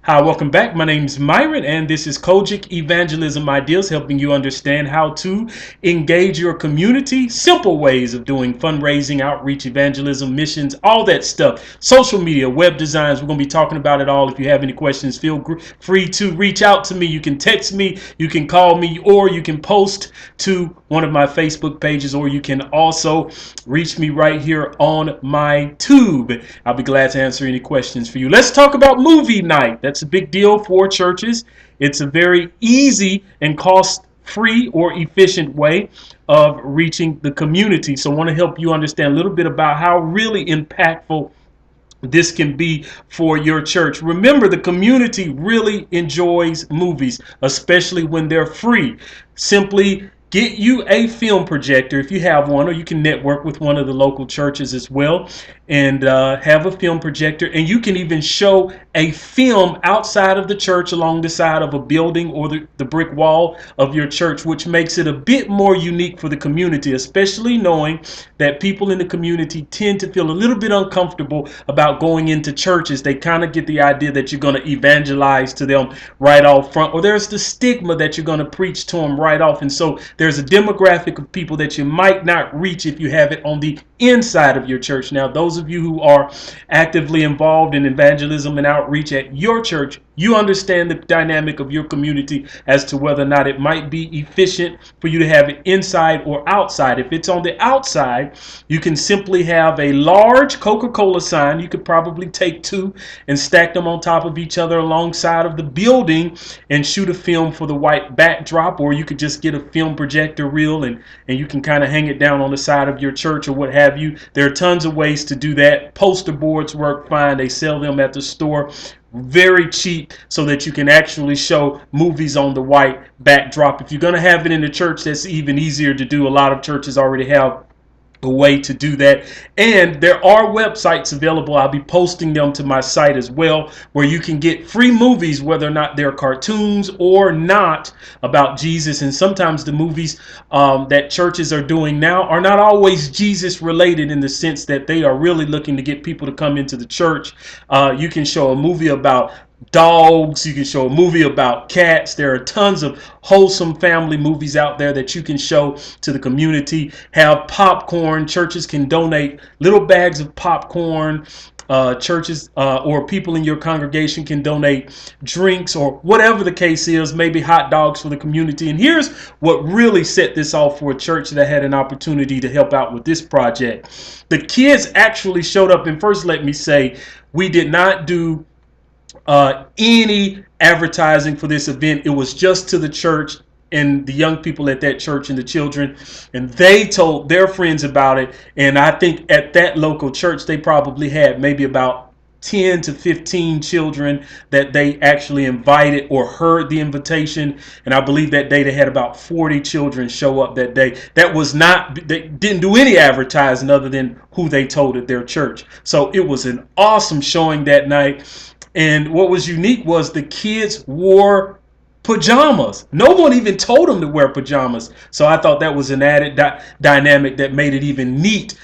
Hi, welcome back. My name is Myron, and this is Cogic Evangelism Ideas, helping you understand how to engage your community. Simple ways of doing fundraising, outreach, evangelism, missions, all that stuff. Social media, web designs. We're going to be talking about it all. If you have any questions, feel free to reach out to me. You can text me, you can call me, or you can post to one of my Facebook pages, or you can also reach me right here on my tube. I'll be glad to answer any questions for you. Let's talk about movie night. That's a big deal for churches. It's a very easy and cost-free or efficient way of reaching the community. So I want to help you understand a little bit about how really impactful this can be for your church. Remember, the community really enjoys movies, especially when they're free. Simply get you a film projector if you have one, or you can network with one of the local churches as well and have a film projector. And you can even show a film outside of the church along the side of a building or the brick wall of your church, which makes it a bit more unique for the community, especially knowing that people in the community tend to feel a little bit uncomfortable about going into churches. They kind of get the idea that you're going to evangelize to them right off front, or there's the stigma that you're going to preach to them right off. And so there's a demographic of people that you might not reach if you have it on the inside of your church. Now, those of you who are actively involved in evangelism and outreach at your church, you understand the dynamic of your community as to whether or not it might be efficient for you to have it inside or outside. If it's on the outside, you can simply have a large Coca-Cola sign. You could probably take two and stack them on top of each other alongside of the building and shoot a film for the white backdrop, or you could just get a film projector reel and you can kind of hang it down on the side of your church or what have you. There are tons of ways to do that. Poster boards work fine. They sell them at the store very cheap so that you can actually show movies on the white backdrop. If you're going to have it in the church, that's even easier to do. A lot of churches already have a way to do that, and there are websites available. I'll be posting them to my site as well, where you can get free movies, whether or not they're cartoons or not, about Jesus. And sometimes the movies that churches are doing now are not always Jesus related, in the sense that they are really looking to get people to come into the church. You can show a movie about dogs, you can show a movie about cats. There are tons of wholesome family movies out there that you can show to the community. Have popcorn. Churches can donate little bags of popcorn. Churches or people in your congregation can donate drinks, or whatever the case is, maybe hot dogs for the community. And here's what really set this off for a church that had an opportunity to help out with this project. The kids actually showed up, and first let me say, we did not do any advertising for this event. It was just to the church and the young people at that church and the children, and they told their friends about it. And I think at that local church they probably had maybe about 10 to 15 children that they actually invited or heard the invitation. And I believe that day they had about 40 children show up that day. That was not, they didn't do any advertising other than who they told at their church. So it was an awesome showing that night. And what was unique was the kids wore pajamas. No one even told them to wear pajamas. So I thought that was an added dynamic that made it even neat.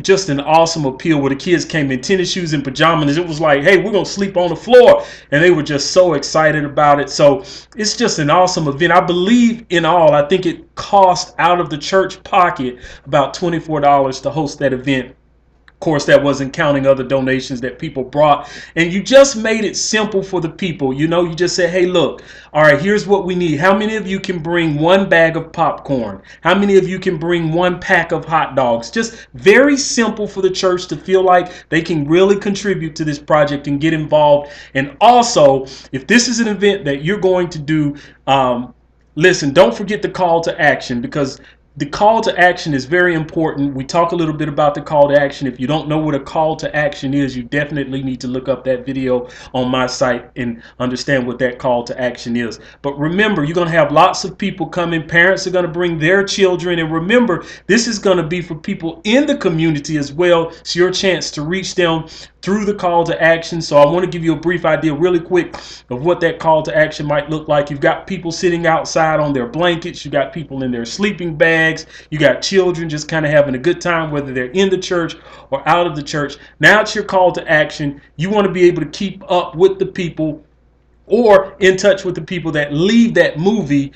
Just an awesome appeal, where the kids came in tennis shoes and pajamas. It was like, hey, we're going to sleep on the floor. And they were just so excited about it. So it's just an awesome event. I believe in all, I think it cost out of the church pocket about $24 to host that event. Of course, that wasn't counting other donations that people brought. And you just made it simple for the people. You know, you just said, hey, look, all right, here's what we need. How many of you can bring one bag of popcorn? How many of you can bring one pack of hot dogs? Just very simple for the church to feel like they can really contribute to this project and get involved. And also, if this is an event that you're going to do, listen, don't forget the call to action, because the call to action is very important. We talk a little bit about the call to action. If you don't know what a call to action is, you definitely need to look up that video on my site and understand what that call to action is. But remember, you're going to have lots of people coming. Parents are going to bring their children. And remember, this is going to be for people in the community as well. It's your chance to reach them through the call to action. So I want to give you a brief idea really quick of what that call to action might look like. You've got people sitting outside on their blankets. You got people in their sleeping bags. You got children just kind of having a good time, whether they're in the church or out of the church. Now it's your call to action. You want to be able to keep up with the people or in touch with the people that leave that movie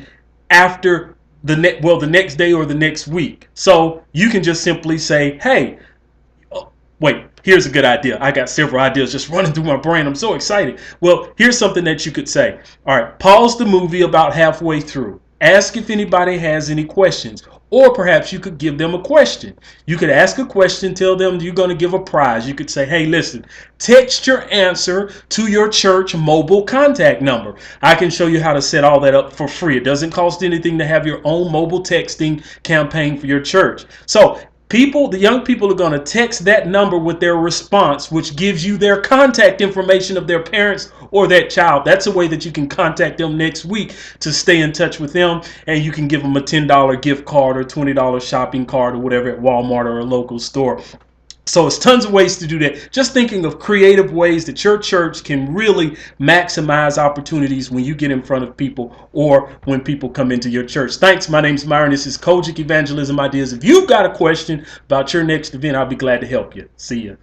after the next day or the next week. So you can just simply say, hey, wait, here's a good idea. I got several ideas just running through my brain. I'm so excited. Well, here's something that you could say. All right, pause the movie about halfway through. Ask if anybody has any questions. Or perhaps you could give them a question. You could ask a question, tell them you're going to give a prize. You could say, hey, listen, text your answer to your church mobile contact number. I can show you how to set all that up for free. It doesn't cost anything to have your own mobile texting campaign for your church. So the young people are going to text that number with their response, which gives you their contact information of their parents or that child. That's a way that you can contact them next week to stay in touch with them, and you can give them a $10 gift card or $20 shopping card or whatever at Walmart or a local store. So it's tons of ways to do that. Just thinking of creative ways that your church can really maximize opportunities when you get in front of people or when people come into your church. Thanks. My name's Myron. This is Cogic Evangelism Ideas. If you've got a question about your next event, I'll be glad to help you. See ya.